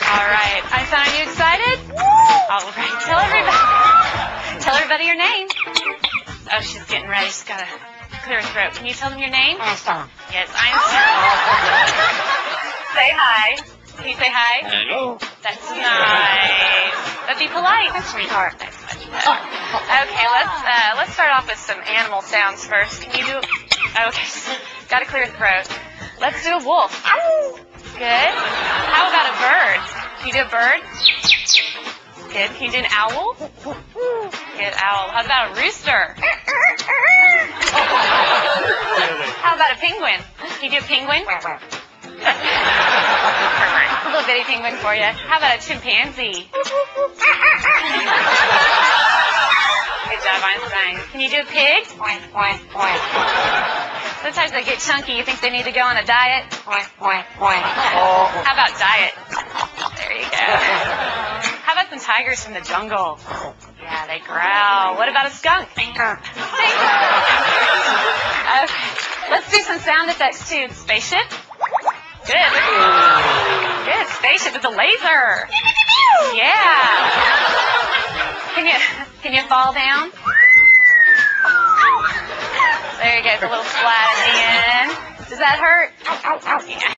All right. Einstein, are you excited? All right. Tell everybody your name. Oh, she's getting ready. She's got to clear her throat. Can you tell them your name? Einstein. Yes, Einstein. Say hi. Can you say hi? Hello. That's nice. But be polite. That's sweetheart. That's much better. Okay, let's start off with some animal sounds first. Can you do? Okay, got to clear your throat. Let's do a wolf. Good. How about a bird? Can you do a bird? Good. Can you do an owl? Good, owl. How about a rooster? How about a penguin? Can you do a penguin? A little bitty penguin for you. How about a chimpanzee? Good job, Einstein. Can you do a pig? Sometimes they get chunky. You think they need to go on a diet? How about diet? There you go. How about some tigers from the jungle? Yeah, they growl. What about a skunk? Stinker. Okay. Let's do some sound effects too. Spaceship. Good. Good. Spaceship with a laser. Yeah. Can you fall down? There you go. It's a little splat at the end. Does that hurt? Yeah.